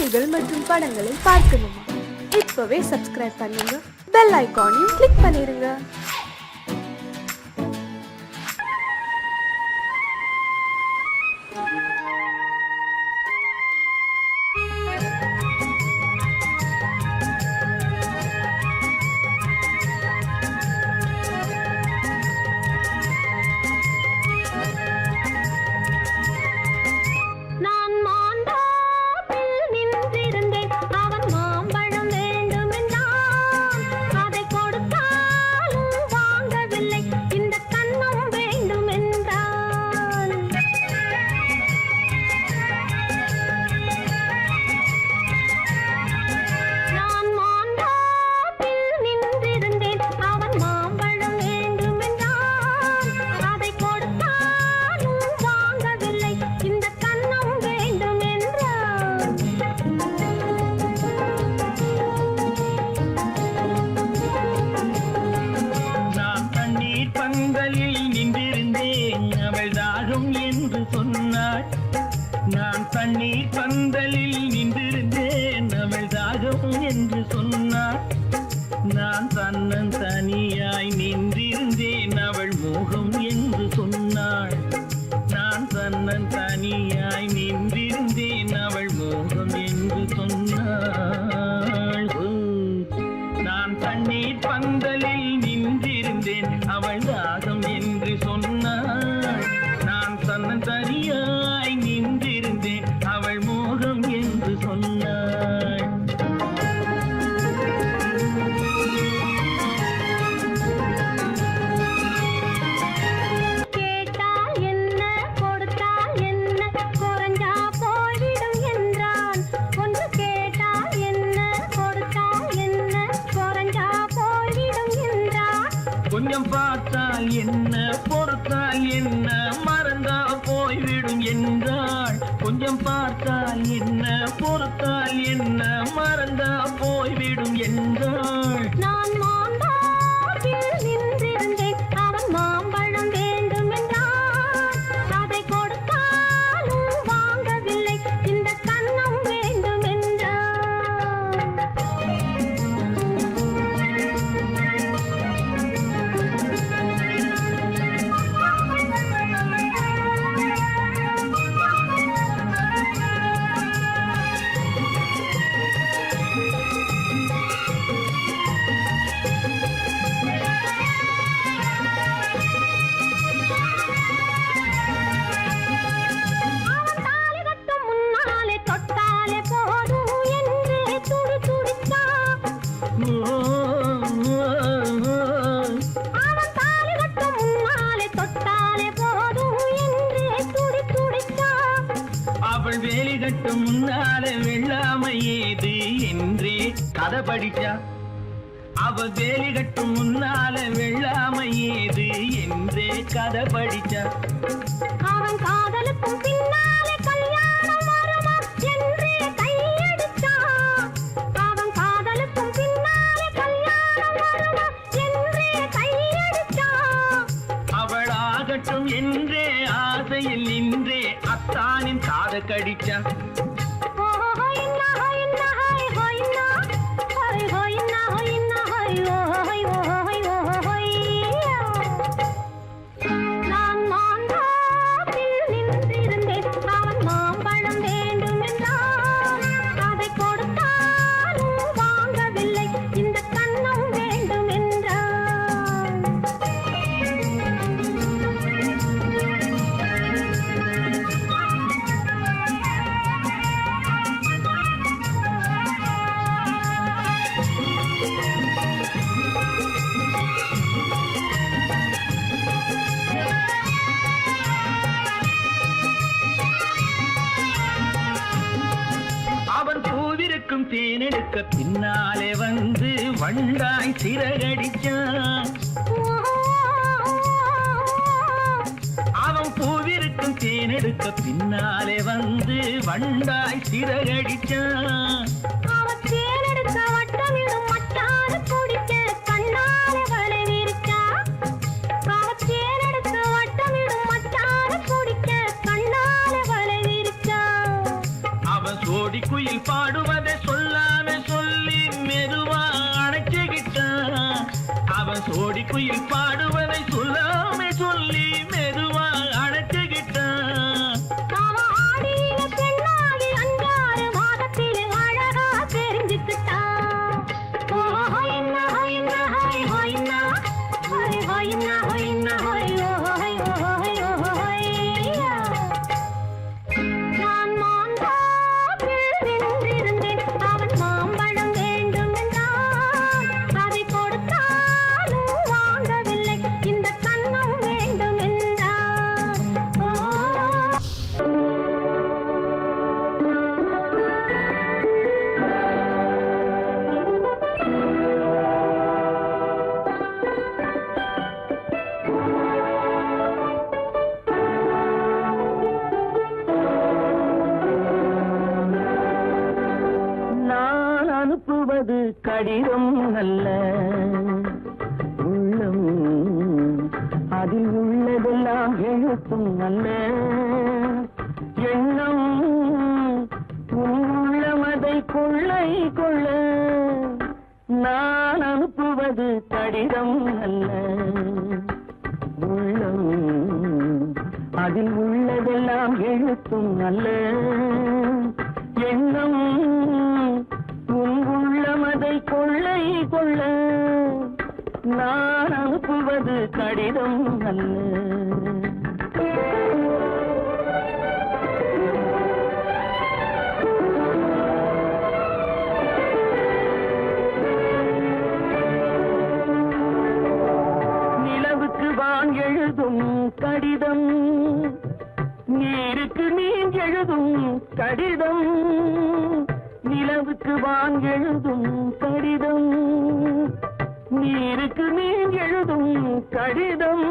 பாடல்கள் மற்றும் படங்களை பார்க்கணுமா? இப்பவே சப்ஸ்கிரைப் பண்ணுங்க, பெல் ஐகானையும் கிளிக் பண்ணிருங்க. நான் தண்ணீர் பந்தலில் நின்றிருந்தேன், அவள் தாகம் என்று சொன்னாள். நான் தன்னன் தனியாய் நின்றிருந்தேன், அவள் மோகம் என்று சொன்னாள். நான் தன்னன் தனியாய் நின்றிருந்தேன், அவள் மோகம் என்று சொன்னாள். நான் தண்ணீர் பந்தலில் நின்றிருந்தேன், அவள் தாகம் என்று சொன்னாள். நான் தன்னன் தனியாய் நின்றிருந்தேன், அவள் மோகம் என்று சொன்னாள். கேட்டால் என்ன கொடுத்தால் என்ன, குறைஞ்சா போய்விடும் என்றான். ஒன்று கேட்டால் என்ன கொடுத்தால் என்ன, குறைஞ்சா போய்விடும் என்றான். கொஞ்சம் பார்த்தால் என்ன பொறுத்தால் என்ன, மறந்தா போய்விடும் என்றாள். கொஞ்சம் பார்த்தால் என்ன பொறுத்தால் என்ன, மறந்தா போய்விடும் என்றாள். நான் மாந்தாவில் நின்றிருந்தேன், அவன் மாம்பழம் வேண்டும் என்றான். அதை கொடுத்தாலும் வாங்கவில்லை, இந்த கன்னம் வேண்டும் என்றான். அவன் தாலி கட்டும் முன்னாலே தொட்டாலே போதும் என்றே துடி துடித்தான். அவன் தாலி கட்டும் முன்னாலே தொட்டாலே போதும் என்றே துடி துடித்தான். அவள் வேலி கட்டும் முன்னாலே வெள்ளாமை ஏது என்றே கதை படிச்சா. அவள் வேலி கட்டும் முன்னாலே வெள்ளாமை ஏது என்றே கதை படிச்சா. அவன் காதலுக்கும் பின்னாலே கல்யாணம் வருமா என்றே கையடித்தான். அவன் காதலுக்கும் பின்னாலே கல்யாணம் வருமா என்றே கையடித்தான். அவள் ஆகட்டும் என்றே ஆசையில் நின்றே அத்தானின் காத கடிச்சா. நான் மாந்தாவில் நின்றிருந்தேன், அவன் மாம்பழம் வேண்டும் என்றான். அதை கொடுத்தாலும் வாங்கவில்லை, இந்த கன்னம் வேண்டும் என்றான். அவன் பூவிருக்கும் தேனெடுக்க பின்னாலே வந்து வண்டாய் சிறகடிச்சான். அவன் பூவிருக்கும் தேனெடுக்க பின்னாலே வந்து வண்டாய் சிறகடிச்சான். அவன் தேனெடுக்க வட்டமிடும் மட்டான குடிக்க கண்ணாலே வலை விரிச்சா. அவன் தேனெடுக்க வட்டமிடும் மட்டான குடிக்க கண்ணாலே வலை விரிச்சா. அவன் சோடி குயில் குயில் பாடுவதை சொல்லாம சொல்லி மெதுவா அணைச்சுக்கிட்டான். அவன் சோடி குயில் பாடுவதை சொல்லாம சொல்லி மெதுவா அணைச்சுக்கிட்டான். அவன் ஆடிய பெண்ணாகி 5-6 மாதத்திலே அழகா தெரிஞ்சுக்கிட்டான். ஓ ஹொய்னா ஹொய்னா ஹொய் ஹொய்னா ஹொய் ஹொய்னா ஹொய்னா ஹொய் ஓ ஹொய் ஓ ஹொய் ஓ ஹொய்யா. நான் மாந்தோப்பில் நின்றிருந்தேன். அவன் மாம்பழம் வேண்டும் என்றான். அதை கொடுத்தாலும் வாங்கவில்லை. இந்த கன்னம் வேண்டும் என்றான். ஓ நான் அனுப்புவது கடிதம் அல்ல, உள்ளம் அதில் உள்ளதெல்லாம் எழுத்தும் அல்ல. எண்ணம் உன் உள்ளமதை கொள்ளை கொள்ள. நான் அனுப்புவது கடிதம் அல்ல, உள்ளம் அதில் உள்ளதெல்லாம் எழுத்தும் அல்ல. எண்ணம் உன் உள்ளமதை கொள்ளை கொள்ள. நான் அனுப்புவது கடிதம் அல்ல. நிலவுக்கு வான் எழுதும் கடிதம், நீருக்கு நீர் எழுதும் கடிதம். நிலவுக்கு வான் எழுதும் கடிதம், நீருக்கு நீர் எழுதும் கடிதம்.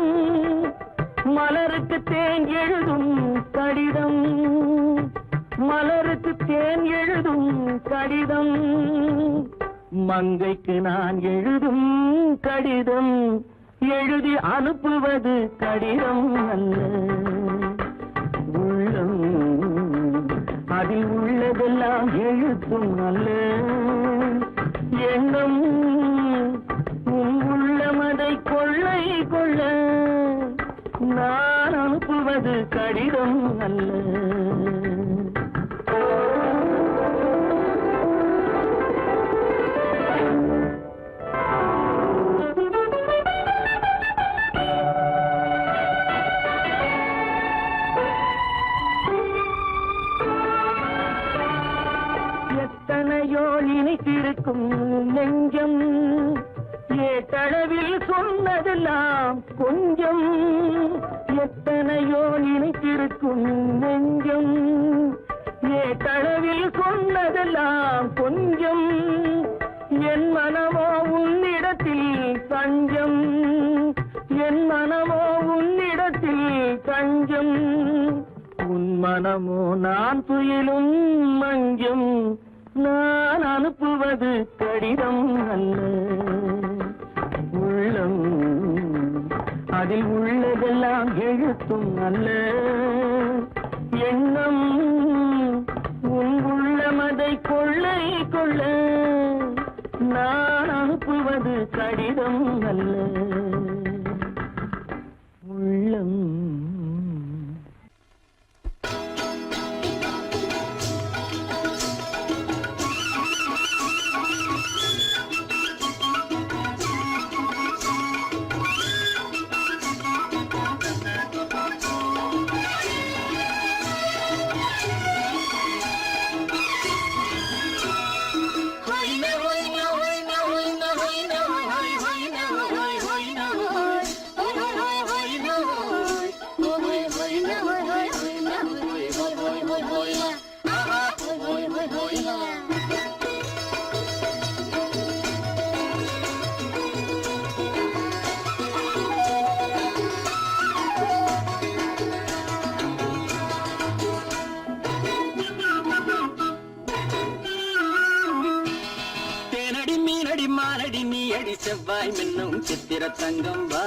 மலருக்கு தேன் எழுதும் கடிதம், மலருக்கு தேன் எழுதும் கடிதம். மங்கைக்கு நான் எழுதும் கடிதம், எழுதி அனுப்புவது கடிதம் அல்ல. உள்ளம் அதில் உள்ளதெல்லாம் எழுத்தும் அல்ல. எண்ணம் உன் உள்ளமதை கொள்ளை கொள்ள. நான் அனுப்புவது கடிதம் அல்ல. எத்தனையோ நினைத்திருக்கும் நெஞ்சம், ஏட்டளவில் சொன்னதெல்லாம் கொஞ்சம். எத்தனையோ நினைத்திருக்கும் நெஞ்சம், ஏட்டளவில் சொன்னதெல்லாம் கொஞ்சம். என் மனமோ உன்னிடத்தில் தஞ்சம், என் மனமோ உன்னிடத்தில் தஞ்சம். உன் மனமோ நான் துயிலும் மஞ்சம். நான் அனுப்புவது கடிதம் அல்ல. உள்ளம் அதில் உள்ளதெல்லாம் எழுத்தும் அல்ல. எண்ணம் உன் உள்ளமதை கொள்ளை கொள்ள. நான் அனுப்புவது கடிதம் அல்ல. உள்ளம் மானடி நீ அடி செவ்வாய் மின்னும் சித்திர தங்கம் வா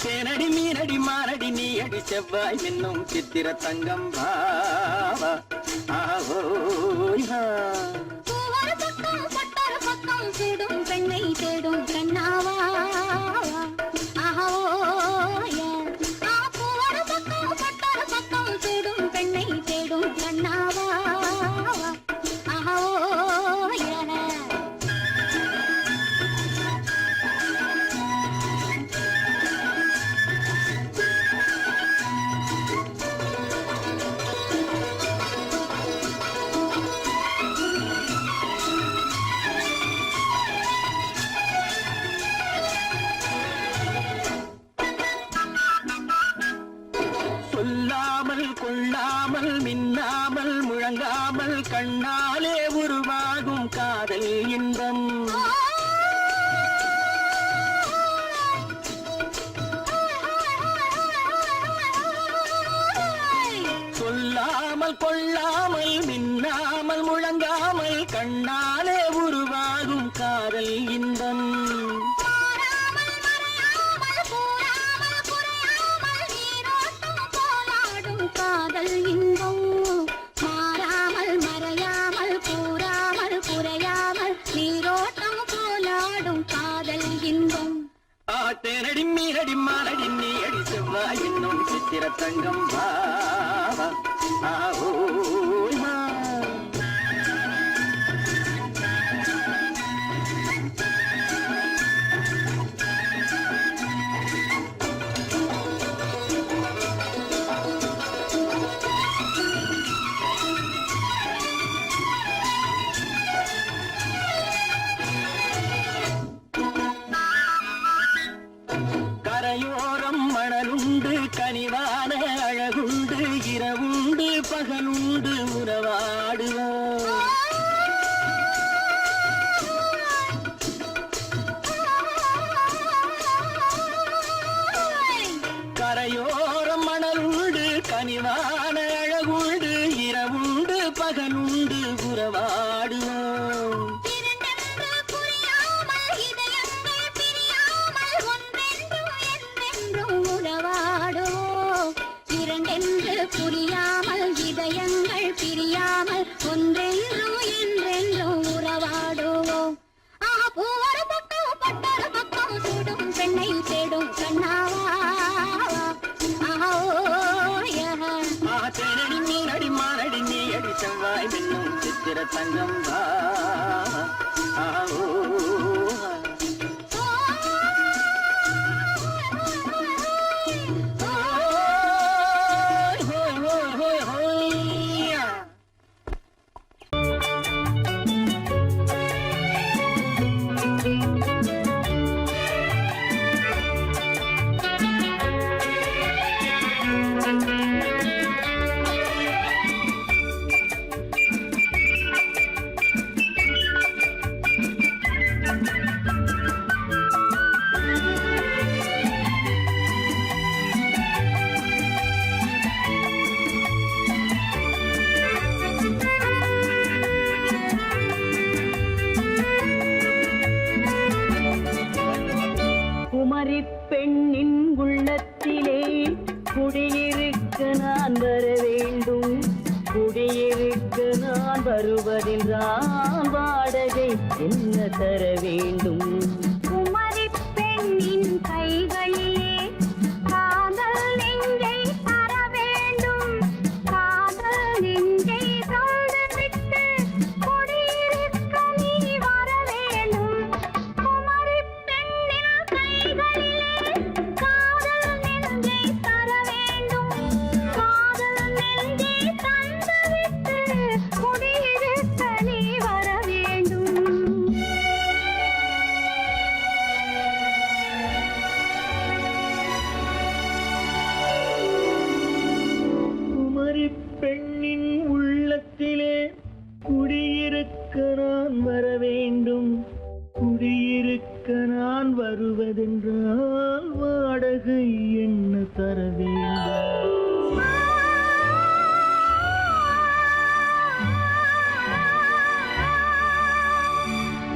தேனடி மீனடி மானடி நீ வெள்ளியடி செவ்வாய் மின்னும் சித்திர தங்கம் பாவா ஆஹோயா பூவொரு பக்கம் பட்டொரு பக்கம் சூடும் பெண்ணை தேடும் கண்ணாவா ஆஹோயா பூவொரு பக்கம் பட்டொரு பக்கம் சூடும் பெண்ணை தேடும் கண்ணாவா ஆஹோயா சொல்லாமல் கொள்ளாமல் மின்னாமல் முழங்காமல் கண்ணாலே உருவாகும் காதல் இன்பம் சொல்லாமல் கொள்ளாமல் மின்னாமல் முழங்காமல் கண்ணாலே உருவாகும் காதல் இன்பம் காதல் இன்பம் மாறாமல் மறையாமல் கூறாமல் குறையாமல் நீரோட்டம் போலாடும் காதல் இன்பம் ஆத்தேனடி மீனடி மானடி நீ அடி செவ்வாய் இன்னும் சித்திர தங்கம் பாவா ஆஹோயா கரையோரம் மணலுண்டு கனிவான அழகுண்டு இரவுண்டு பகலுண்டு உறவாடுவோம் கரையோரம் மணலுண்டு கனிவான அழகுண்டு இரவுண்டு பகலுண்டு உறவாடுவோம் புரியாமல் இதயங்கள் பிரியாமல் ஒன்றென்றும் என்றென்றும் உறவாடுவோம் பூவொரு பக்கம் பட்டொரு பக்கம் சூடும் பெண்ணை தேடும் கண்ணாவா தேனடி மீனடி மானடி நீ அடி செவ்வாய் மின்னும் சித்திர தங்கம் பெண்ணின் உள்ளத்திலே குடியிருக்க நான் வர வேண்டும், குடியிருக்க நான் வருவதென்றால் வாடகை என்ன தர வேண்டும்? குமரி பெண்ணின் கைகளிலே காதல் நெஞ்சை தர வேண்டும், காதல் நெஞ்சை தந்துவிட்டு குடியிருக்க நீ வர வேண்டும். குமரி பெண்ணின் கைகளிலே காதல் நெஞ்சை தர வேண்டும், காதல் நெஞ்சை தந்துவிட்டு குடியிருக்க நீ வர வேண்டும். குமரி பெண்ணின் உள்ளத்திலே குடியிருக்க நான் வர வேண்டும், குடியிருக்க நான் வருவதென்றால் வாடகை என்ன தர வேண்டும்?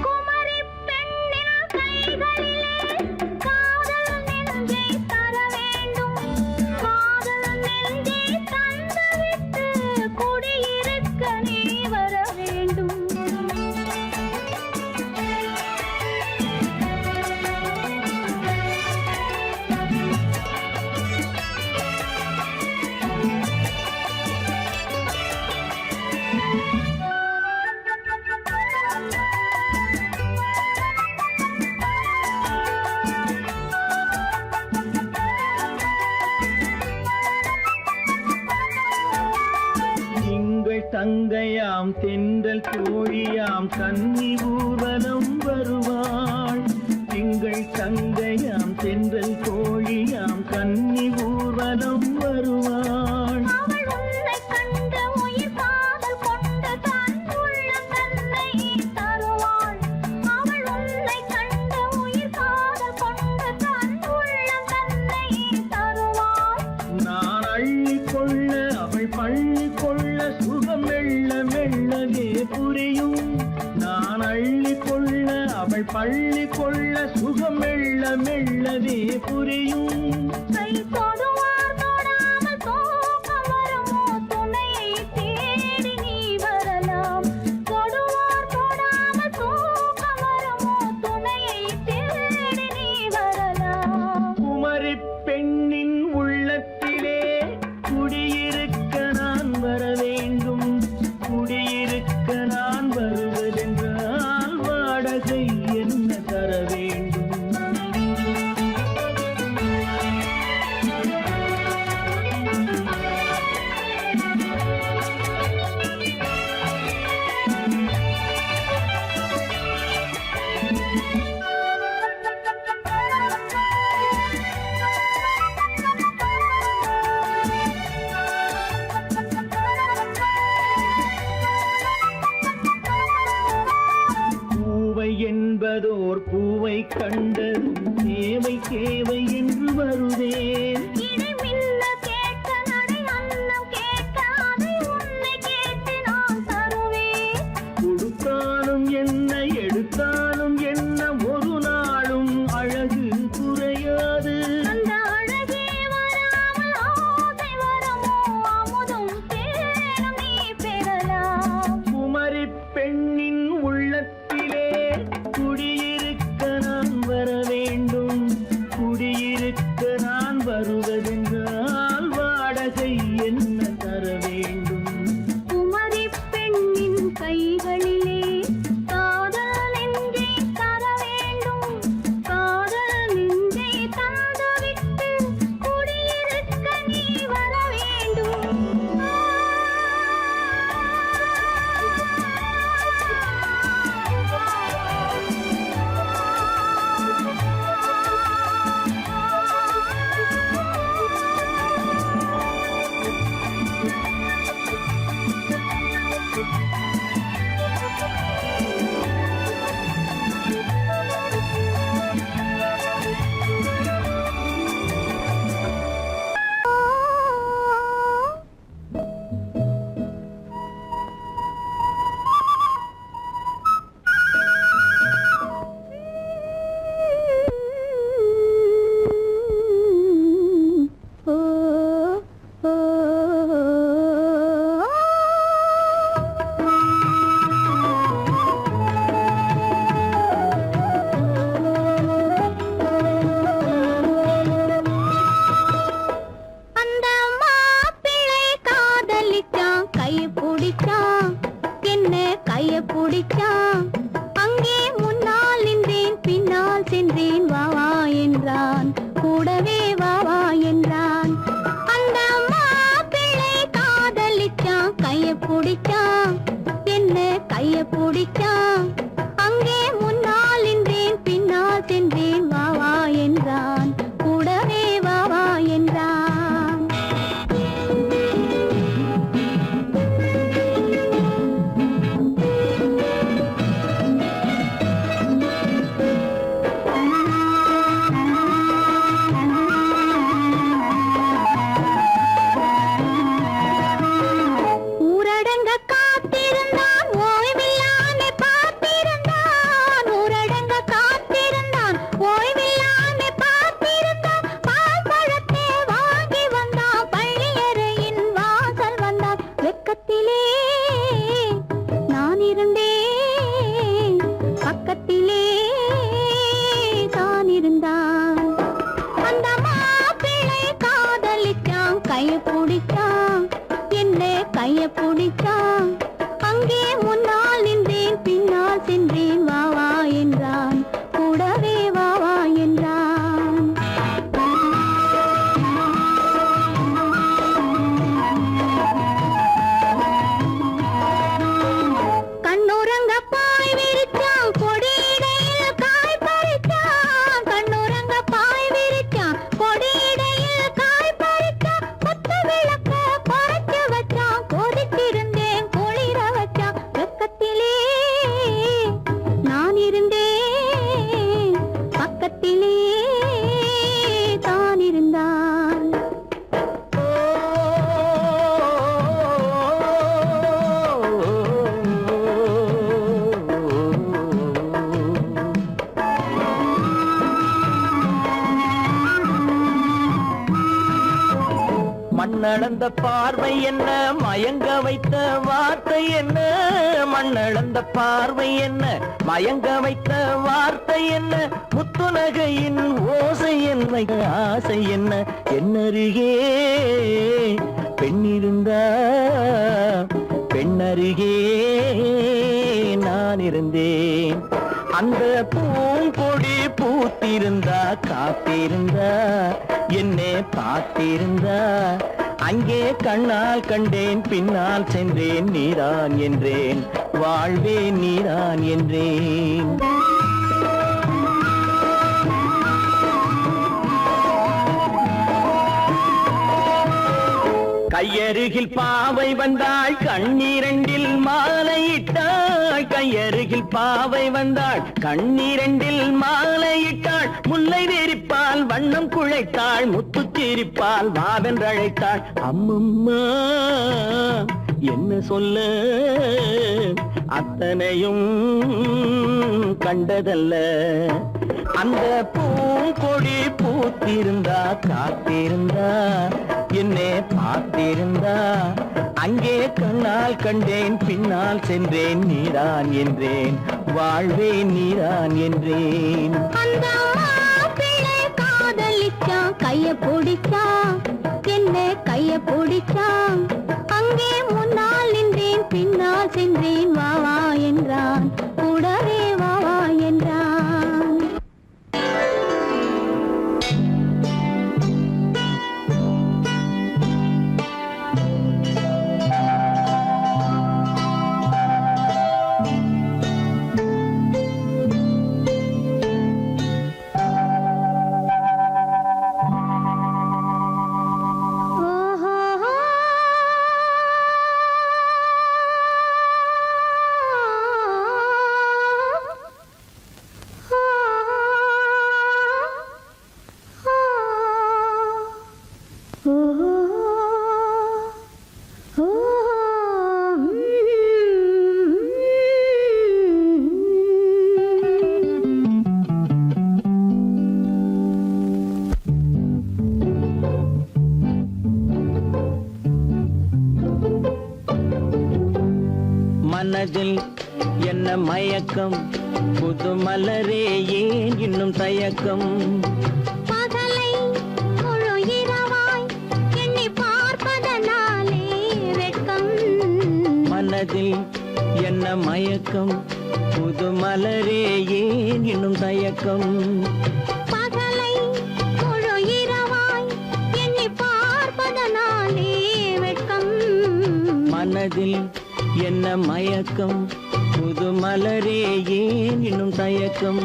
குமரி பெண்ணின் கைகளிலே காதல் நெஞ்சை தர வேண்டும், காதல் தங்கையாம் தென்றல் தோழியாம் கன்னி ஊர்வலம் வருவாள். திங்கள் தங்கையாம் தென்றல் தோழியாம் கன்னி ஊர்வலம் வருவாள். அவள் உன்னை கண்டு உயிர் காதல் கொண்டு தன் உள்ளம் தன்னை தருவாள். அவள் உன்னை கண்டு உயிர் காதல் கொண்டு தன் உள்ளம் தன்னை தருவாள். நான் அள்ளி கொள்ள அவள் பள்ளி கொள்ள சுகம் மெல்ல மெல்லவே புரியும். நான் அள்ளி கொள்ள அவள் பள்ளி கொள்ள சுகம் மெல்ல மெல்லவே புரியும். கை தொடுவார் தொடாமல் தூக்கம் வருமோ துணையை தேடி நீ வரலாம். தொடுவார் தொடாமல் தூக்கம் வருமோ துணையை தேடி நீ வரலாம். குமரி பெண்ணின் உள்ளத்திலே குடியிருக்க நான் வர வேண்டும். குடியிருக்க நான் வருவதென்றால் வாடகை என்ன தர வேண்டும்? பூவை என்பதோர் பூவை கண்டதும் தேவை தேவை என்று வருவேன். இடி மின்ன கேட்க நடை அன்னம் கேட்க அதை உன்னை கேட்டு நான் தருவேன். கொடுத்தாலும் என்ன எடுத்தாலும் என்ன ஒரு நாளும் அழகு குறையாது. அந்த அழகே வராமல் ஆசை வரமோ அமுதும் தேனும் நீ பெறலாம். குமரி பெண்ணின் உள்ளத்திலே குடியிருக்க நான் வர வேண்டும். குடியிருக்க நான் வருவதென்றால் வாடகை என்ன தர வேண்டும்? குமரி பெண்ணின் கைகளிலே காதல் நெஞ்சை தர வேண்டும். காதல் நெஞ்சை தந்துவிட்டு குடியிருக்க நீ வர வேண்டும். அந்த மாப்பிள்ளை காதலிச்சான், கைய பிடிச்சான், என்ன கைய பிடிச்சான். அங்கே முன்னால் நின்றேன், பின்னால் சென்றேன், வா வா என்றான், கூடவே வா வா என்றான். அந்த மாப்பிள்ளை காதலிச்சான், கைய பிடிச்சான், என்ன கைய பிடிச்சான். அங்கே முன்னால் நின்றேன், பின்னால் சென்றேன், வா வா என்றான், கூடவே வா வா என்றான். ஊரடங்க காத்திருந்தான், ஓய்வில்லாமல் பார்த்திருந்தான். ஊரடங்க காத்திருந்தான், ஓய்வில்லாமல் பார்த்திருந்தான். பால் பழத்தை வாங்கி வந்தான், பள்ளியறையின் வாசல் வந்தான். வெக்கத்திலே நான் இருந்தேன், பக்கத்திலே தான் இருந்தான். அந்த மாப்பிள்ளை காதலிச்சான், கைய பிடிச்சான், என்ன கைய பிடிச்சான். அங்கே முன்னால் நின்றேன், பின்னால் சென்றேன், வா வா என்றான், கூடவே வா வா என்றான். மண்ணளந்த பார்வை என்ன, மயங்க வைத்த வார்த்தை என்ன, மண்ணளந்த பார்வை என்ன, மயங்க வைத்த வார்த்தை என்ன, முத்துநகையின் ஓசை என்ன, ஆசை என்ன, என்னருகே பெண்ணிருந்தா பெண்ணருகே நான் இருந்தேன். அந்த பூங்கொடி பூத்திருந்தா காத்திருந்தா என்னை பார்த்திருந்தா அங்கே கண்ணால் கண்டேன் பின்னால் சென்றேன் நீதான் என்றேன் வாழ்வே நீதான் என்றேன். கையருகில் பாவை வந்தாள் கண்ணீரண்டில் மாலையிட்டாள், கையருகில் பாவை வந்தாள் கண்ணீரண்டில் மாலையிட்டாள், முல்லை வெறிப்பால் வண்ணம் குழைத்தாள், முத்து சிரிப்பால் வாவென்றழைத்தாள். அம்மம்மா என்ன சொல்ல அத்தனையும் கண்டதல்ல, அந்த பூங்கொடி பூத்திருந்தா காத்திருந்தா என்னை பார்த்திருந்தா அங்கே கண்ணால் கண்டேன் பின்னால் சென்றேன் நீதான் என்றேன் வாழ்வே நீதான் என்றேன். அந்த பிள்ளை காதலிச்சான் கைய பிடிச்சான், என்ன கைய பிடிச்சான், அங்கே முன்னால் நின்றேன் பின்னால் சென்றேன் வா வா என்றான், கூடவே வா வா என்றான். மனதில் என்ன மயக்கம், புது மலரே ஏன் இன்னும் தயக்கம், பகலை முழு இரவாய் எண்ணி பார்ப்பதனாலே வெட்கம். மனதில் என்ன மயக்கம், புது மலரே ஏன் இன்னும் தயக்கம், பகலை முழு இரவாய் எண்ணி பார்ப்பதனாலே வெட்கம். மனதில் என்ன மயக்கம், புது மலரே ஏன் இன்னும் தயக்கம்.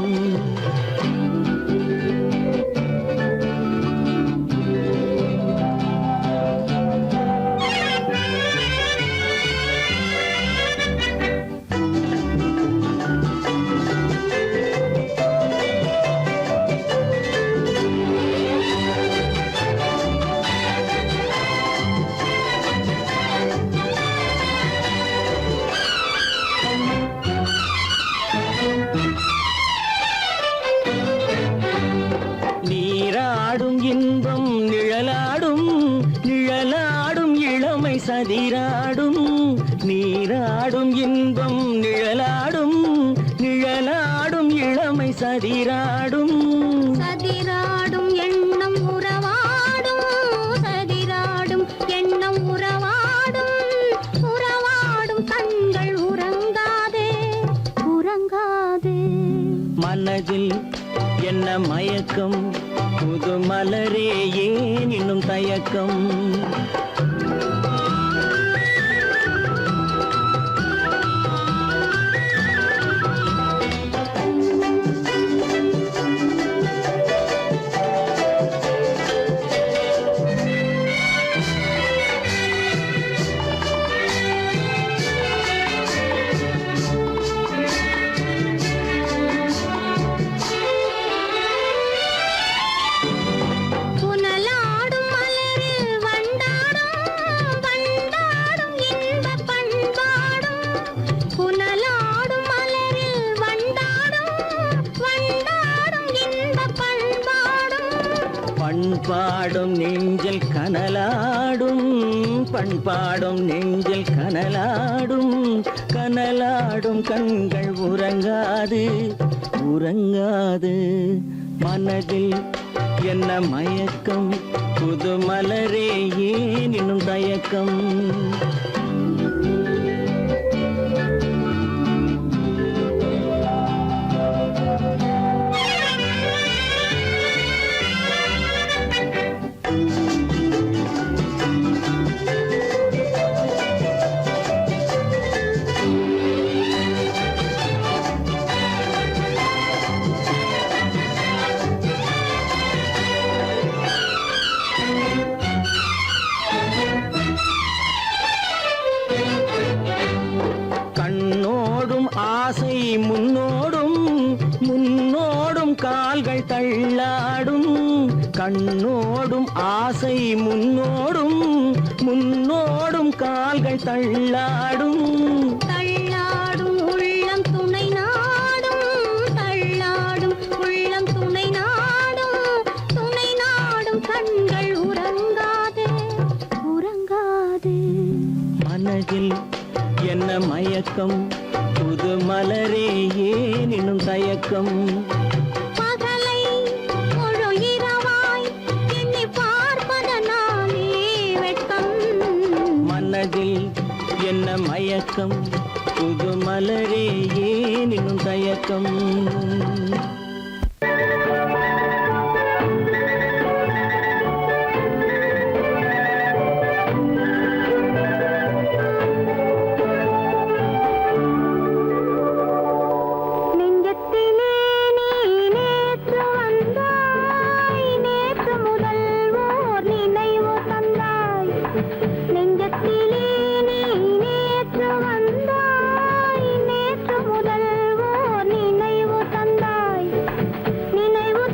நீராடும் இன்பம் நிழலாடும், நிழலாடும் இளமை சதிராடும், நீராடும் இன்பம் நிழலாடும், நிழலாடும் இளமை சதிராடும், சதிராடும் எண்ணம் உறவாடும், சதிராடும் எண்ணம் உறவாடும், உறவாடும் கண்கள் உறங்காதே உறங்காதே. மனதில் என்ன மயக்கம், புது மலரே ஏன் இன்னும் தயக்கம். புனலாடும் மலரில் வண்டாடும் பண்பாடும் நெஞ்சில் கனலாடும் பண்பாடும் நெஞ்சில் கனலாடும் கனலாடும் கண்கள் உறங்காது உறங்காது மனதில் என்ன மயக்கம் புது மலரே ஏன் இன்னும் தயக்கம் கண்ணோடும் ஆசை முன்னோடும் முன்னோடும் கால்கள் தள்ளாடும் கண்ணோடும் ஆசை முன்னோடும் முன்னோடும் கால்கள் தள்ளாடும் தள்ளாடும் உள்ளம் துணை நாடும் தள்ளாடும் உள்ளம் துணை நாடும் கண்கள் உறங்காது உறங்காது மனதில் என்ன மயக்கம் புது மலரே ஏன் இன்னும் தயக்கம் பகலை முழு இரவாய் எண்ணி பார்ப்பதனாலே வெட்கம் மனதில் என்ன மயக்கம் புது மலரே ஏன் இன்னும் தயக்கம் நெஞ்சத்திலே நீ நேற்று வந்தாய் நேற்று முதல் ஓர் நினைவு தந்தாய் நெஞ்சத்திலே நீ நேற்று வந்தாய் நேற்று முதல் ஓர் நினைவு தந்தாய் நினைவு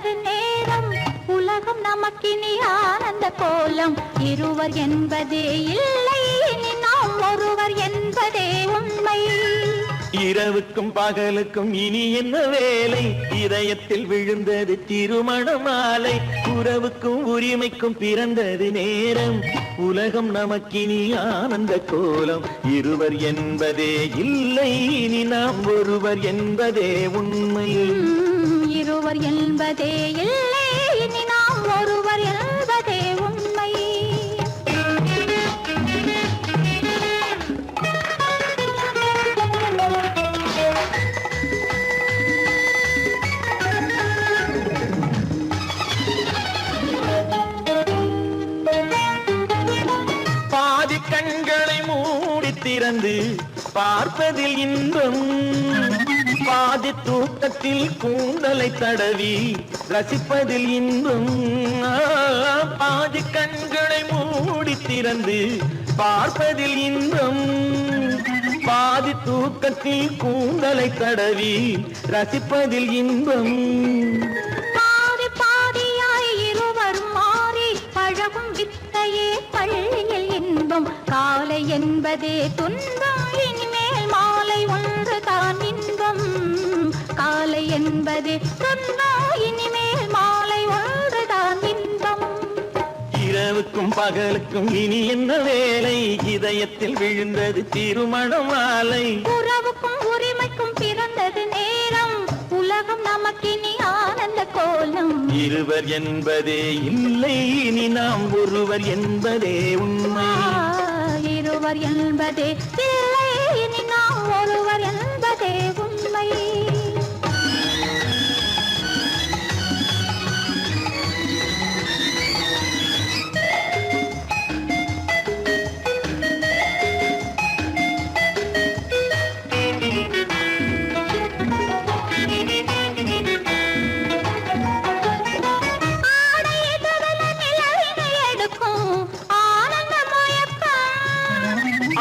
பெருந்தது நேரம் உலகம் நமக்கினி ஆனந்த கோலம் இருவர் என்பதே இல்லை இனி நாம் ஒருவர் என்பதே உண்மை இரவுக்கும் பகலுக்கும் இனி என்ன வேலை இதயத்தில் விழுந்தது திருமண மாலை உறவுக்கும் உரிமைக்கும் பிறந்தது நேரம் உலகம் நமக்கினி ஆனந்த கோலம் இருவர் என்பதே இல்லை இனி நாம் ஒருவர் என்பதே உண்மை இருவர் என்பதே இல்லை இனி நாம் ஒருவர் என்பதே உண்மை பாதி கண்களை மூடி திறந்து பார்ப்பதில் இன்பம் பாதி தூக்கத்தில் கூந்தலை தடவி ரசிப்பதில் இன்பம் பாதி கண்களை மூடி திறந்து பார்ப்பதில் இன்பம் பாதி தூக்கத்தில் கூந்தலை தடவி ரசிப்பதில் இன்பம் பாதி பாதியாய் இருவரும் மாறி பழகும் வித்தையே பள்ளியில் இன்பம் காலை என்பதே துன்பம் இனிமேல் மாலை ஒன்று தான் இன்பம் காலை என்பதே துன்பம் இனிமேல் மாலை ஒன்று தான் இன்பம் இரவுக்கும் பகலுக்கும் இனி என்ன வேலை இதயத்தில் விழுந்தது திருமண மாலை உறவுக்கும் உரிமைக்கும் பிறந்தது நேரம் உலகம் நமக்கினி ஆனந்த கோலம் இருவர் என்பதே இல்லை இனி நாம் ஒருவர் என்பதே உண்மை இருவர் என்பதே இல்லை இனி நாம் ஒருவர் என்பதே உண்மை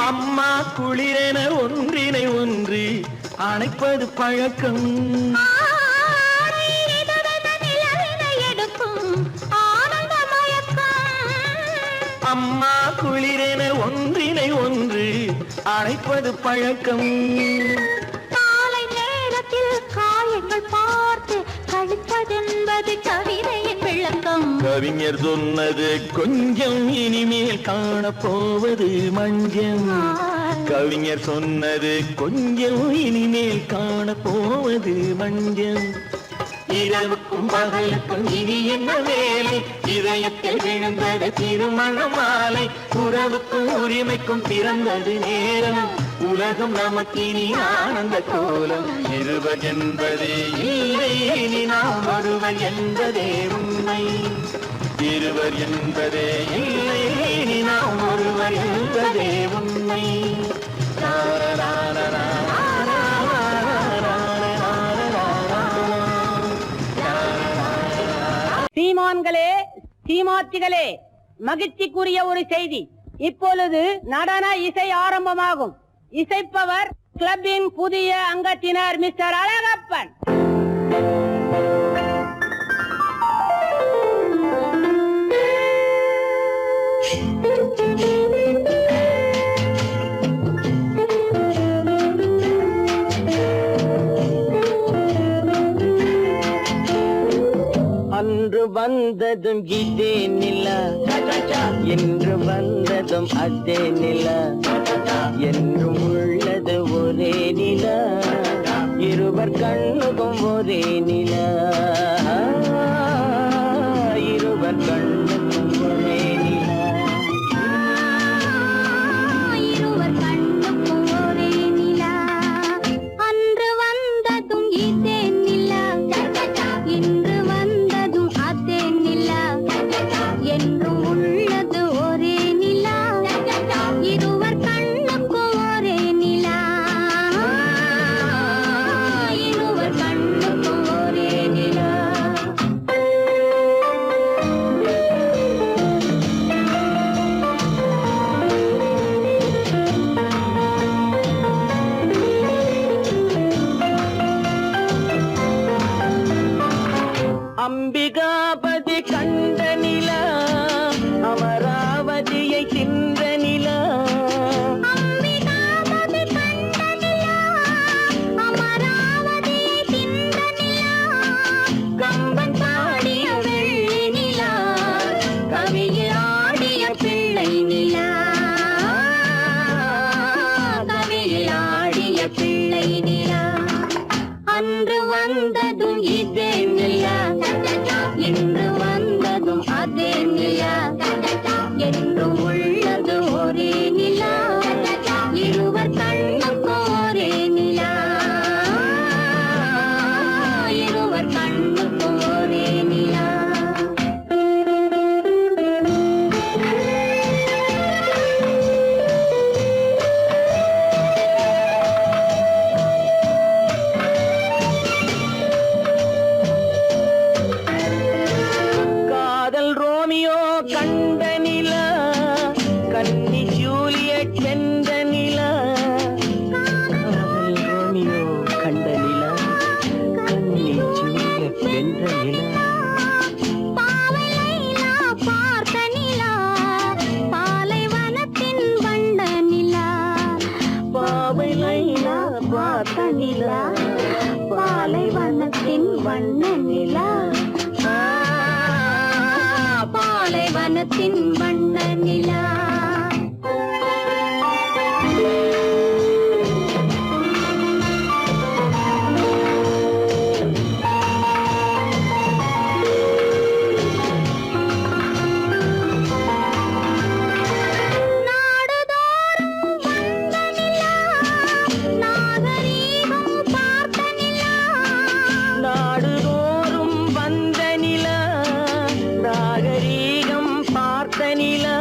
அம்மா குளிரென ஒன்றினை ஒன்று அணைப்பது பழக்கம் அம்மா குளிரென ஒன்றினை ஒன்று அணைப்பது பழக்கம் காலை நேரத்தில் காயங்கள் பார்த்து கழிப்பதென்பது கவிதையின் விளக்கம் கவிஞர் சொன்னது கொஞ்சம் இனிமேல் காணப்போவது மஞ்சம் கவிஞர் சொன்னது கொஞ்சம் இனிமேல் காணப்போவது மஞ்சம் இரவுக்கும் பகலுக்கும் இனி என்ன வேலை இதயத்தில் விழுந்தது திருமண மாலை உறவுக்கும் உரிமைக்கும் பிறந்தது நேரம் உலகம் நமக்கினி ஆனந்த கோலம் இருவர் என்பதே இல்லை இனி நாம் ஒருவர் என்பதே உண்மை இருவர் என்பதே இல்லை இனி நாம் ஒருவர் என்பதே உண்மை சீமான்களே சீமாத்திகளே மகிழ்ச்சிக்குரிய ஒரு செய்தி இப்பொழுது நடன இசை ஆரம்பமாகும் இசைப்பவர் கிளப்பின் புதிய அங்கத்தினர் மிஸ்டர் அழகப்பன் அன்று வந்ததும் இதே நிலா என்று வந்ததும் அதே நிலா என்றும் உள்ளது ஒரே நிலா இருவர் கண்ணுக்கும் ஒரே நிலா இருவர் கண்ணுக்கும் ஒரே நிலா இருவர் கண்ணுக்கும் ஒரே நிலா அன்று வந்ததும் இதே நிலா இன்று வந்ததும் அதே நிலா என்றும் உள்ளது ஒரே நிலா இருவர் கண்ணுக்கும் ஒரே நிலா இருவர் கண்ணுக்கும் ஒரே நிலா அம்பிகாபதி கண்ட நிலா அமராவதியை தின்ற நிலா அம்பிகாபதி கண்ட நிலா அமராவதியை தின்ற நிலா கம்பன் பாடிய வெள்ளி நிலா கவியில் ஆடிய பிள்ளை நிலா கவியில் ஆடிய பிள்ளை நிலா அன்று வந்ததும் இதே நிலா இன்று வந்ததும் அதே நிலா என்று உள்ளது ஒரே நிலா இருவர் கண்ணுக்கு ஒரே நிலா இருவர் கண்ணுக்கு ஒரே நிலா காதல் ரோமியோ கண்ட நிலா கன்னி ஜூலியட் வென்ற நிலா காதல் ரோமியோ கண்ட நிலா கன்னி ஜூலியட் வென்ற நிலா பாவை லைலா பார்த்த நிலா பாலைவனத்தின் வண்ண நிலா பாவை லைலா பார்த்த நிலா பாலைவனத்தின் வண்ண நிலா பாலைவனத்தின் வண்ண நிலா நாடுதோறும் வந்த நிலா நாகரீகம் பார்த்த நிலா நாடுதோறும் வந்த நிலா நாகரீகம் பார்த்த நிலா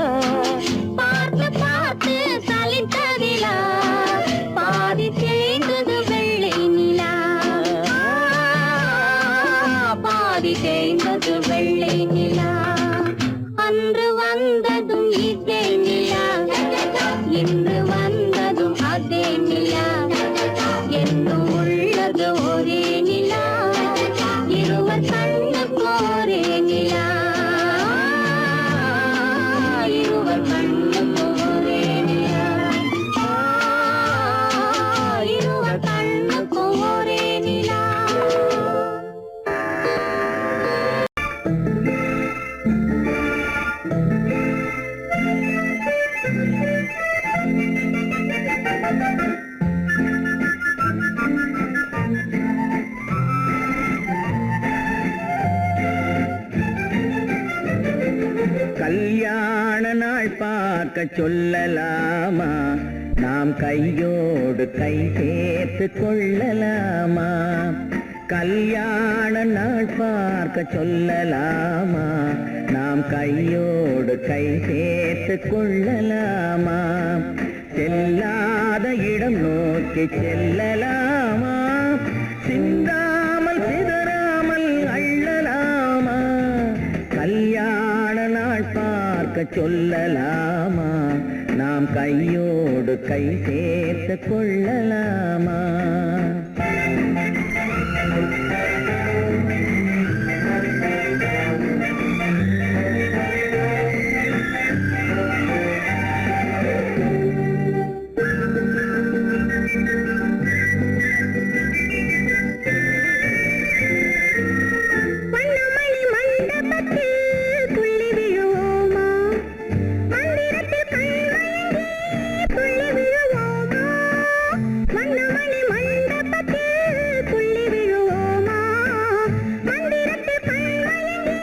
பார்த்து பார்த்து சலித்த நிலா பாதி தேய்ந்தது வெள்ளை நிலா பாதி தேய்ந்தது வெள்ளை நிலா அன்று வந்ததும் இதே நிலா இன்று வந்ததும் அதே நிலா என்று உள்ளது ஒரே நிலா இருவர் கண்ணுக்கு ஒரே நிலா இருவர் கண்ணுக்கு ஒரே நிலா இருவர் கண்ணுக்கு ஒரே நிலா கல்யாண நாள் பார்க்க சொல்லலாமா நாம் கையோடு கை சேர்த்து கொள்ளலாமா கல்யாண நாள் பார்க்க சொல்லலாமா நாம் கையோடு கை சேர்த்து கொள்ளலாமா செல்லாத இடம் நோக்கி செல்லலாமா சிந்தாமல் சிதறாமல் அள்ளலாமா கல்யாண நாள் பார்க்க சொல்லலாமா நாம் கையோடு கை சேர்த்து கொள்ளலாமா வண்ணமணி மண்டபத்தில் துள்ளி விழுவோமா மந்திரத்தில் கண்மயங்கி துள்ளி விழுவோமா வண்ணமணி மண்டபத்தில் துள்ளி விழுவோமா மந்திரத்தில் கண்மயங்கி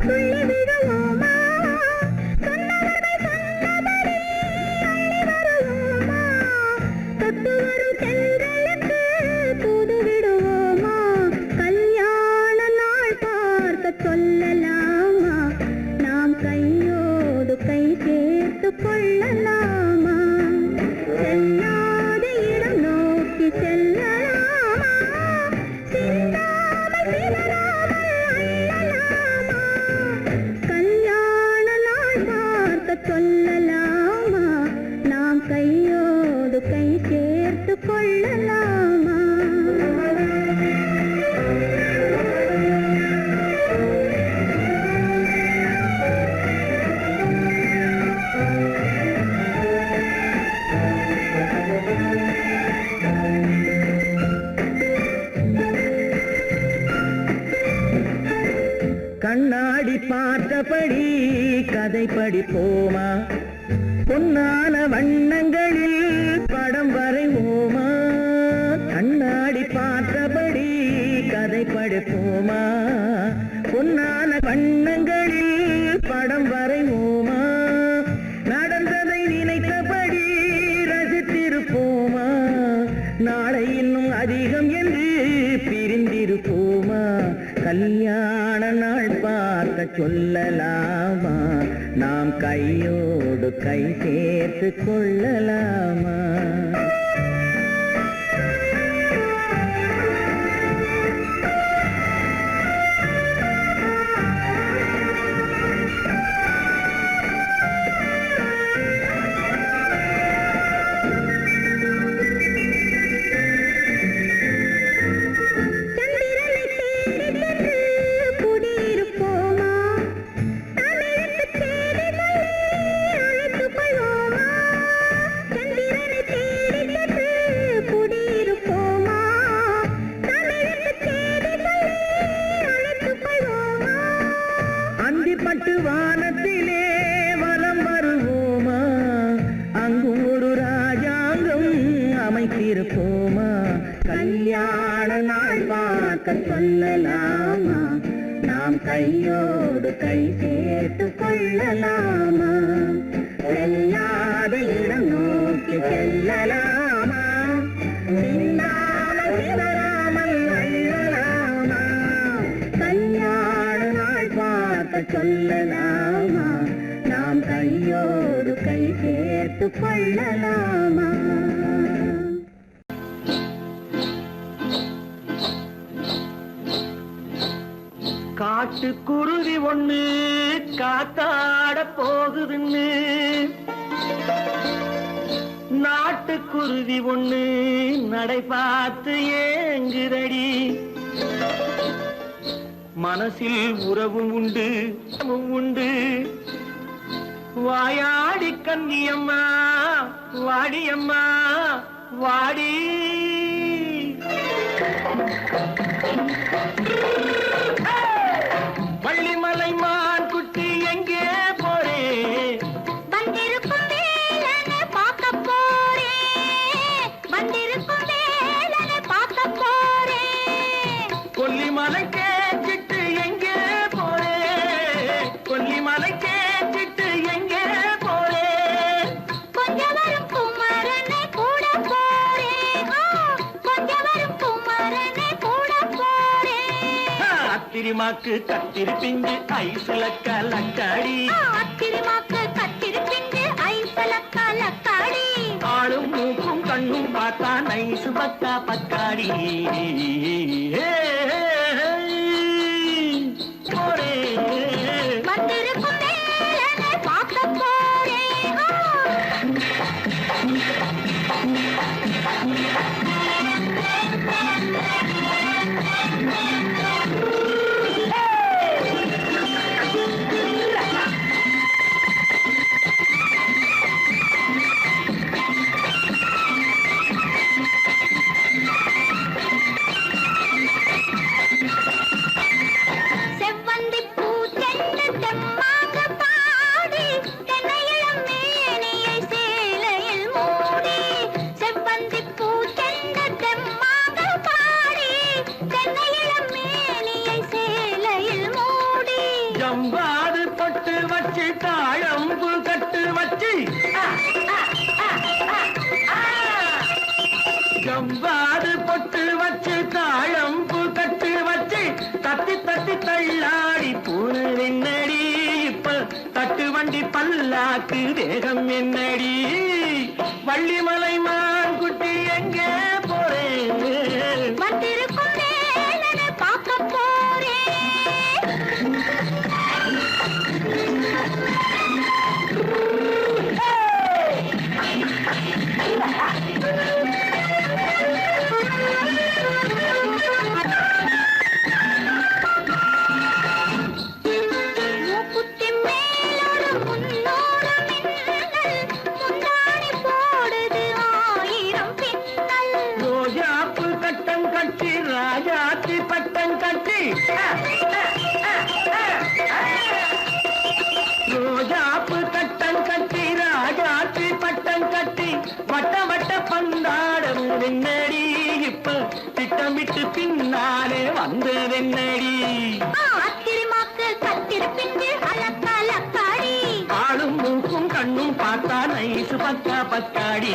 துள்ளி விழுவோமா சொன்னவர்கள் சொன்னபடி அள்ளி வருவோமா தொட்டு வரும் தென்றலுக்கு தூது விடுவோமா கல்யாண நாள் பார்க்க சொல்லலாமா நாம் கையோடு கை சேர்த்து கொள்ளலாமா செல்லாத இடம் நோக்கி செல்லலாமா சிந்தாமல் சிதறாமல் அள்ளலாமா கல்யாண நாள் பார்க்க சொல்லலாமா நாம் கையோடு கை சேர்த்து கொள்ளலாமா கண்ணாடி பார்த்தபடி கதை படிப்போமா பொன்னான வண்ணங்களில் படம் வரைவோமா கண்ணாடி பார்த்தபடி கதை படிப்போமா பொன்னான வண்ணங்களில் படம் வரைவோமா நடந்ததை நினைத்தபடி ரசித்திருப்போமா நாளை இன்னும் அதிகம் என்று பிரிந்திருப்போமா கல்யாண நாள் பார்க்க சொல்லலாமா நாம் கையோடு கை சேர்த்து கொள்ளலாமா பட்டு வானத்திலே வலம் வருவோமா அங்கும் ஒரு ராஜாங்கம் அமைத்திருப்போமா கல்யாண நாள் பார்க்க சொல்லலாமா நாம் கையோடு கை சேர்த்து கொள்ளலாமா செல்லாத இடம் நோக்கி செல்லலாமா சிந்தாமல் சிதறாமல் அள்ளலாமா கல்யாண நாள் பார்க்க சொல்லலாமா நாம் கையோடு கை சேர்த்து கொள்ளலாமா காட்டுக்குருவி ஒண்ணு காத்தாட போகுதுன்னு நாட்டுக்குருவி ஒண்ணு நடை பார்த்து ஏங்குதடி மனசில் உறவும் உண்டு உண்டு வாயாடி கன்னியம்மா வாடியம்மா வாடி வள்ளிமலை மான் குட்டி எங்கே போறே வந்திருக்கும் வேலனை பார்க்க போறேன் வந்திருக்கும் வேலனை பார்க்க போறேன் கொல்லிமலை கேட்டுட்டு எங்கே போறே கொல்லிமலை கேட்டுட்டு எங்கே போறே கொஞ்சம் வரும் குமரனை கூட போறேன் கொஞ்சம் வரும் குமரனை கூட போறேன் அத்திரிமாக்கு கத்திருப்பிஞ்சு ஐசுல கலக்காடி அத்திரிமாக்கு கத்திருப்பிஞ்சு ஐசுல கலக்காடி ஆளும் மூக்கும் கண்ணும் பார்த்தா நைசு பக்கா பக்காடி போரே வந்திருக்கும் வேலனை பார்க்க போறேன் செவ்வந்தி பூ தென்ன தெம்மாக பாடி தென்னையிளம் மேனியை சேலையில் மூடி செவ்வந்தி பூ தென்ன தெம்மாக பாடி தென்னையிளம் மேனியை சேலையில் மூடி ஜம்பாது பொட்டு வச்சு தாழம்பு கட்டு வச்சு ஜம்பாது பொட்டு வச்சு தாழம்பு கட்டு வச்சு தட்டி தட்டி தள்ளாடி பூனு என்னடி இப்ப தட்டு வண்டி பல்லாக்கு வேகம் என்னடி வள்ளிமலை மான் குட்டி எங்கே போறேன் வந்திருக்கும் வேலனை பார்க்க போறேன் மூக்குத்தி மேலோடு முன்னோடு மின்னல் முந்தாணி போடுது பக்கா பக்காடி.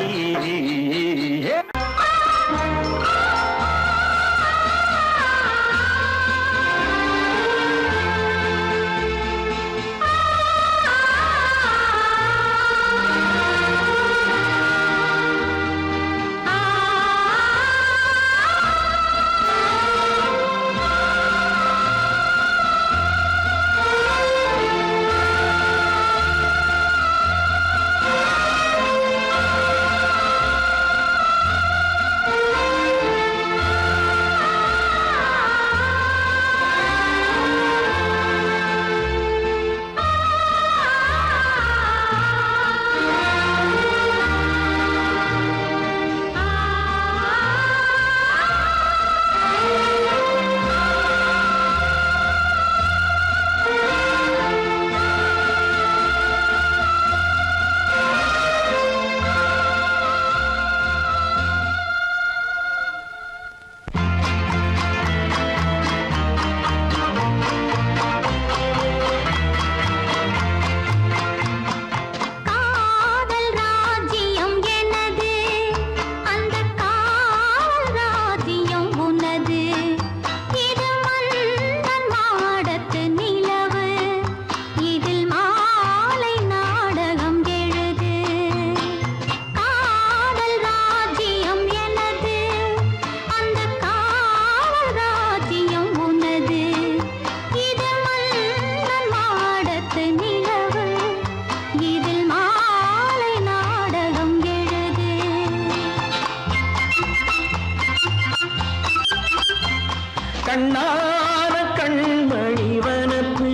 கண்ணான கண்மணி வனப்பு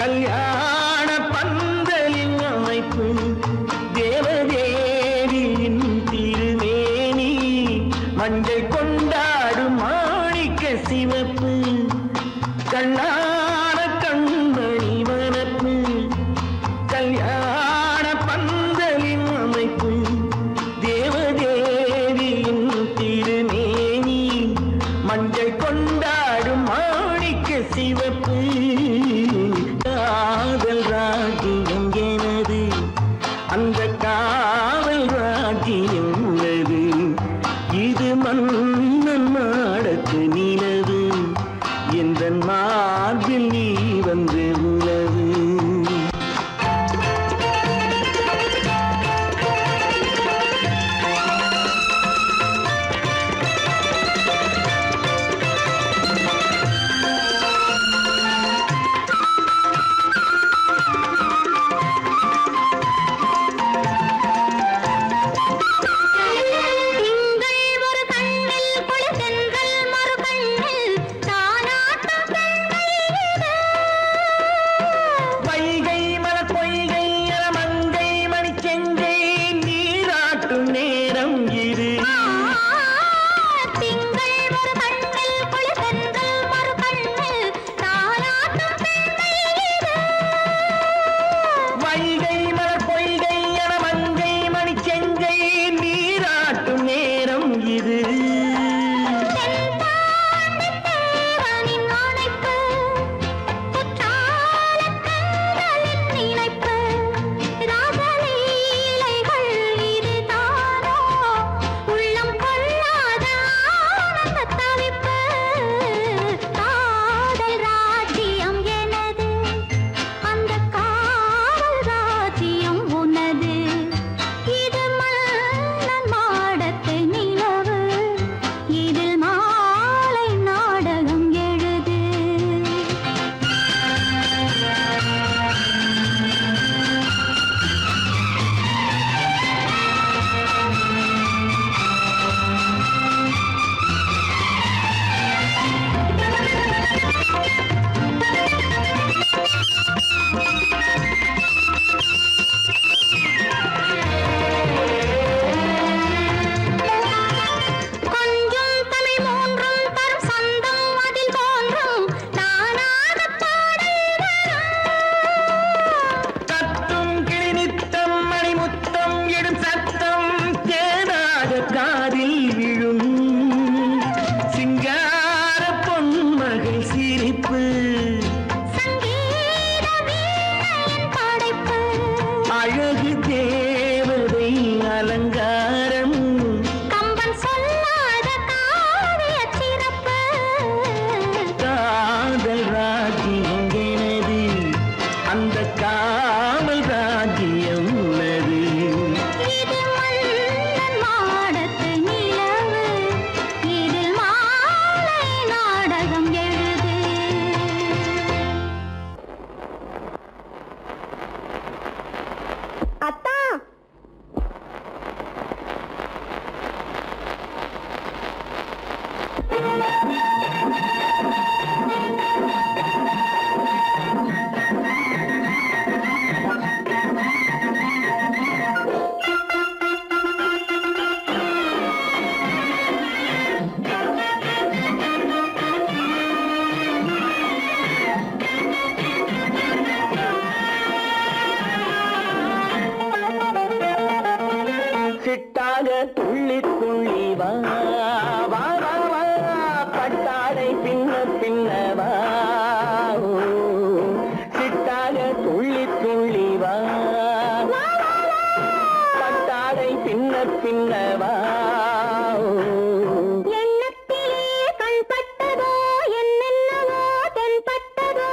கல்யாண பந்தலின் அமைப்பு தேவதேவியின் திருமேனி மஞ்சள் கொண்டாடும் மாணிக்க சிவப்பு. கண்ணான கண்மணி வனப்பு கல்யாண பந்தலின் அமைப்பு தேவதேவியின் திருமேனி மஞ்சள் கொண்டாடும் மாணிக்க சிவப்பு. காதல் ராஜ்யம் எனது அந்த காவல் ராஜ்யம் உள்ளது. இது மன்னன் மாடத்து நிலவு எந்த மார்பில் நீ வந்து உலவு. அழகு தேவதை அலங்காரம் கம்பன் சொல்லாத காவிய சிறப்பு காதல் ராஜ்யம் எனது அந்த காவல் ராஜ்யம் உள்ளது இது மன்னன் மாடத்து நிலவு இதில் மாலை நாடகம் எழுது அத்தா சிட்டாக துள்ளி துள்ளி வா வா வா வா பட்டாடை பின்ன பின்ன வா ஓ, சிட்டாக துள்ளி துள்ளி வா பட்டாடை பின்ன பின்ன வா ஓ. எண்ணத்திலே கண்பட்டதோ என்னென்னவோ தென்பட்டதோ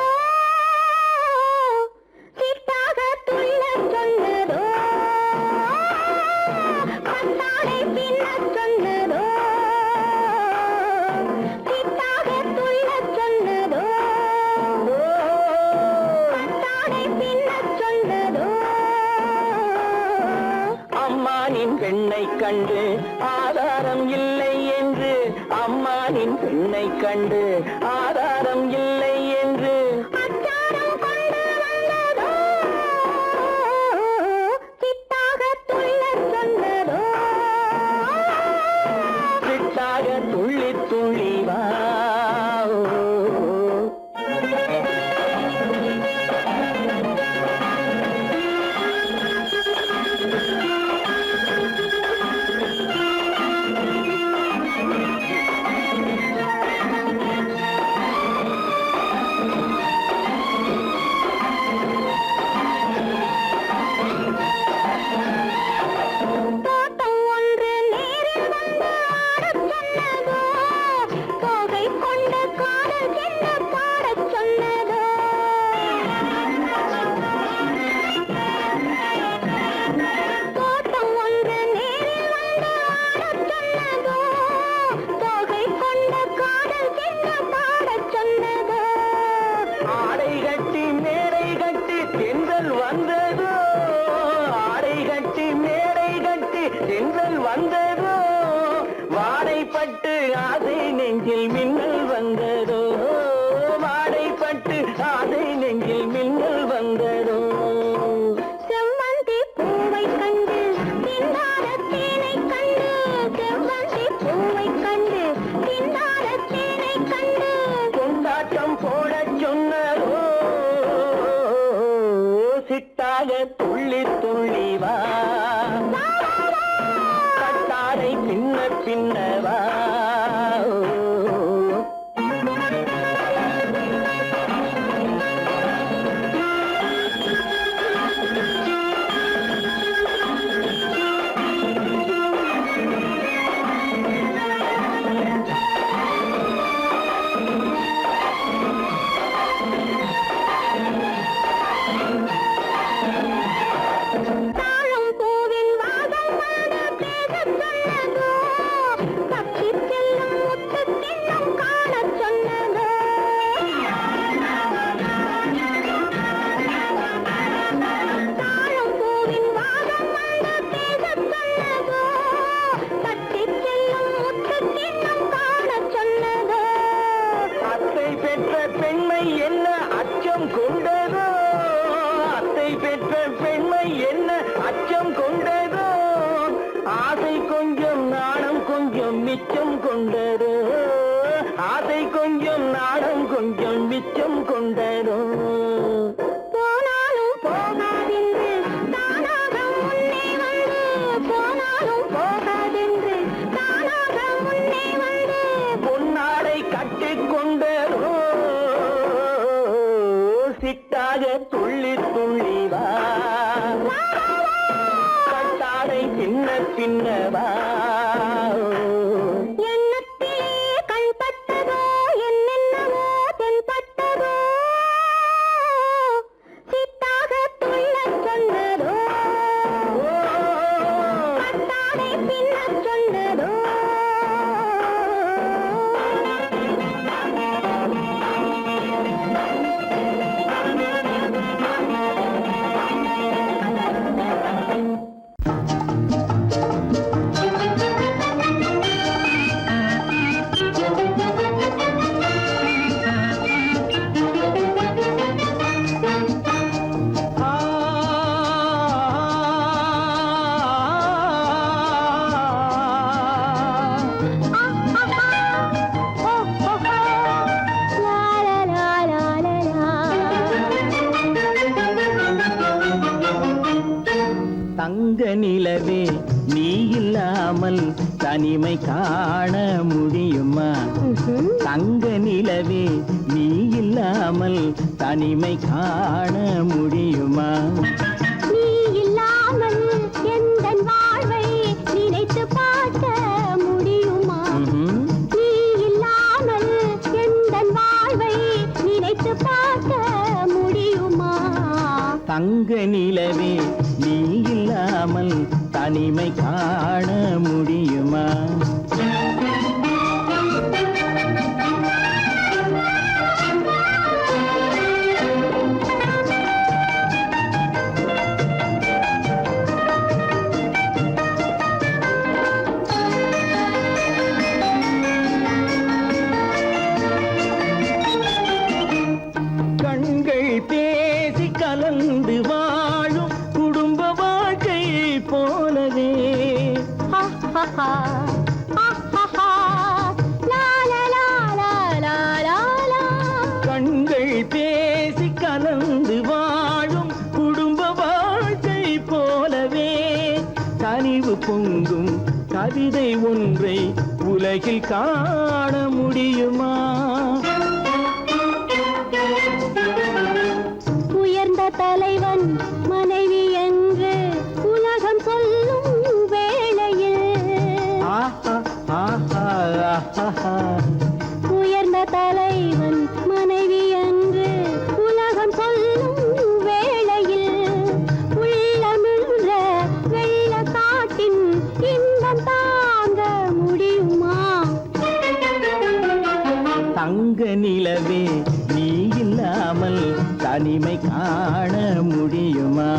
சிட்டாக துள்ளச் சொன்னதோ பட்டாடை பின்னச் சொன்னதோ சிட்டாக துள்ளச் சொன்னதோ பட்டாடை பின்னச் சொன்னதோ அம்மானின் பெண்ணை கண்டு ஆதாரம் இல்லை என்று அம்மானின் பெண்ணை கண்டு ஆதாரம் இல்லை என்று அச்சாரம் கொண்டு வந்ததோ சிட்டாக துள்ளச் சொன்னதோ சிட்டாக துள்ளி துள்ளி வா தோட்டம் ஒன்று நேரில் வந்து ஆடச் சொன்னதோ தோகை கொண்ட காதல் என்ன பாடச் சொன்னதோ தோட்டம் ஒன்று நேரில் வந்து ஆடச் சொன்னதோ தோகை கொண்ட காதல் என்ன பாடச் சொன்னதோ ஆடை கட்டி மேடை கட்டி தென்றல் வந்ததோ ஆடை கட்டி மேடை கட்டி தென்றல் வந்ததோ வாடைப்பட்டு ஆசை நெஞ்சில் மின்னல் வந்ததோ வாடைப்பட்டு ஆசை நெஞ்சில் மின்னல் வந்ததோ செவ்வந்தி பூவை கண்டு திண்டாட தேனை கண்டு செவ்வந்தி பூவை கண்டு திண்டாட தேனை கண்டு கொண்டாட்டம் போடச் சொன்னதோ சிட்டாக துள்ளி துள்ளி வா கட்டாடை பின்ன பின்ன வா தாழம் பூவின் வாசம் வந்து பேசச் சொன்னதோ பக்ஷி செல்லும் முத்து தின்னம் காணச் சொன்னதோ தாழம் பூவின் வாசம் வந்து பேசச் சொன்னதோ பக்ஷி செல்லும் முத்து தின்னம் காணச் சொன்னதோ அத்தை பெற்ற பெண்மை என்ன அச்சம் கொண்டதோ அத்தை பெற்ற பெண்மை என்ன அச்சம் கொண்டதோ ஆசை கொஞ்சம் நாணம் கொஞ்சம் மிச்சம் கொண்டதோ ஆசை கொஞ்சம் நாணம் கொஞ்சம் மிச்சம் கொண்டதோ போனாலும் போகாதென்று தானாக முன்னே வந்து போனாலும் போகாதென்று தானாக முன்னே வந்து பொன்னாடை கட்டிக்கொண்டதோ சிட்டாக துள்ளி துள்ளி வா கட்டாடை பின்ன பின்னவா எண்ணத்திலே கண்பட்டதோ என்னென்னவோ தென்பட்டதோ சித்தாக துள்ளச் சொன்னதோ பட்டாடை பின்னச் சொன்னதோ தங்க நிலவே நீ இல்லாமல் தனிமை காண முடியுமா தங்க நிலவே நீ இல்லாமல் தனிமை காண முடியுமா நீ இல்லாமல் எந்தன் வாழ்வை நினைத்து பார்க்க முடியுமா நீ இல்லாமல் எந்தன் வாழ்வை நினைத்து பார்க்க முடியுமா தங்க நிலவே நீ இல்லாமல் தனிமை காண முடியுமா கண்கள் பேசி கலந்து வாழும் குடும்ப வாழ்க்கை போலவே கண்கள் பேசி கலந்து வாழும் குடும்ப வாழ்க்கை போலவே கனிவு பொங்கும் கவிதை ஒன்றை உலகில் காண முடியுமா உயர்ந்த தலைவன் மனைவி என்று உலகம் சொல்லும் வேளையில் உயர்ந்த தலைவன் மனைவி என்று உலகம் சொல்லும் வேளையில் உள்ளமிழ்ற வெள்ள காட்டின் இன்பம் தாங்க முடியுமா தங்க நிலவே நீ இல்லாமல் தனிமை காண முடியுமா